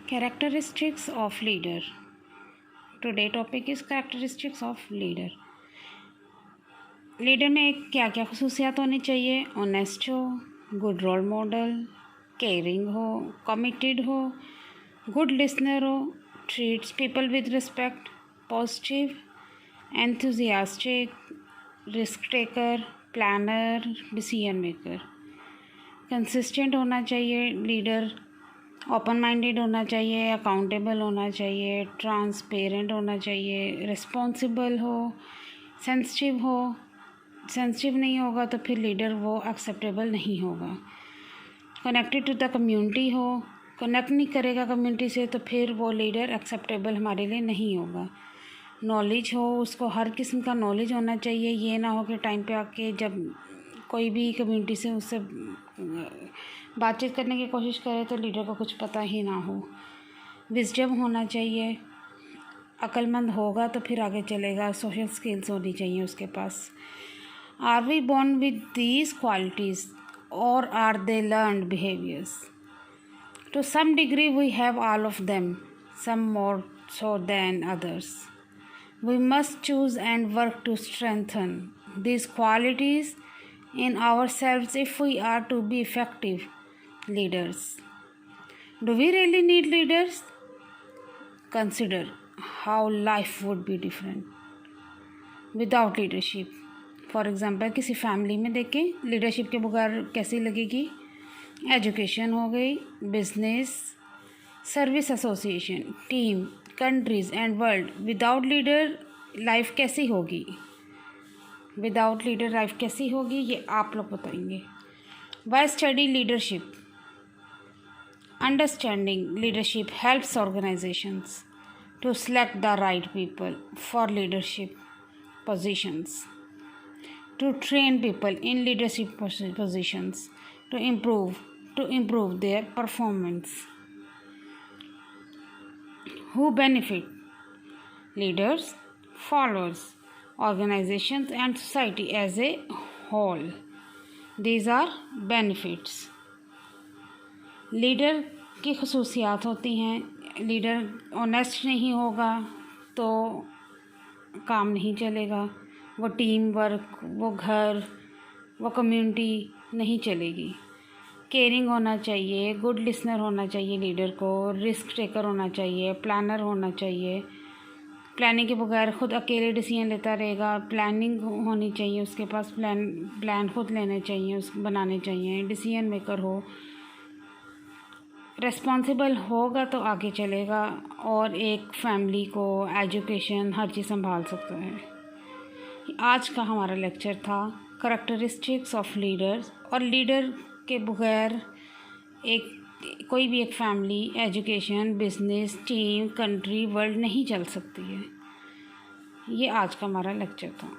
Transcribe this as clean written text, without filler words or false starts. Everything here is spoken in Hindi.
Characteristics of leader. Today topic is characteristics of leader. Leader में क्या क्या खसूसियात होनी चाहिए? ऑनेस्ट हो, गुड रोल मॉडल, केयरिंग हो, कमिटेड हो, गुड लिसनर हो, treats people with respect, positive, enthusiastic, risk taker, planner, decision maker. Consistent होना चाहिए लीडर, ओपन माइंडेड होना चाहिए, अकाउंटेबल होना चाहिए, ट्रांसपेरेंट होना चाहिए, रिस्पॉन्सिबल हो, सेंसिटिव नहीं होगा तो फिर लीडर वो एक्सेप्टेबल नहीं होगा। कनेक्टेड टू द कम्युनिटी हो, कनेक्ट नहीं करेगा कम्युनिटी से तो फिर वो लीडर एक्सेप्टेबल हमारे लिए नहीं होगा। नॉलेज हो, उसको हर किस्म का नॉलेज होना चाहिए, ये ना हो कि टाइम पे आके जब कोई भी कम्युनिटी से उससे बातचीत करने की कोशिश करे तो लीडर को कुछ पता ही ना हो। विजडम होना चाहिए, अक्लमंद होगा तो फिर आगे चलेगा। सोशल स्किल्स होनी चाहिए उसके पास। Are we born with these qualities or are they learned behaviours? To some degree we have all of them, some more so than others. We must choose and work to strengthen these qualities in ourselves if we are to be effective leaders. Do we really need leaders? Consider how life would be different without leadership. For example, किसी फैमिली में देखें लीडरशिप के बगैर कैसी लगेगी? एजुकेशन हो गई, business, service association, team, countries and world. Without leader life कैसी होगी? विदाउट लीडर लाइफ कैसी होगी ये आप लोग बताएंगे। Why study leadership? Understanding leadership helps organisations to select the right people for leadership positions, to train people in leadership positions, to improve their performance. Who benefit? Leaders, followers, organizations and society as a whole. These are benefits. Leader की खसूसियात होती हैं। लीडर ऑनेस्ट नहीं होगा तो काम नहीं चलेगा, वो टीम वर्क, वो घर, वो कम्युनिटी नहीं चलेगी। केयरिंग होना चाहिए, गुड लिसनर होना चाहिए लीडर को, रिस्क टेकर होना चाहिए, प्लानर होना चाहिए। प्लानिंग के बगैर खुद अकेले डिसीजन लेता रहेगा। प्लानिंग होनी चाहिए उसके पास, प्लान खुद लेने चाहिए, बनाने चाहिए। डिसीजन मेकर हो, रिस्पॉन्सिबल होगा तो आगे चलेगा और एक फैमिली को, एजुकेशन, हर चीज़ संभाल सकता है। आज का हमारा लेक्चर था करैक्टरिस्टिक्स ऑफ लीडर्स। और लीडर के बगैर कोई भी एक family, education, business, team, country, world नहीं चल सकती है। ये आज का हमारा लेक्चर था।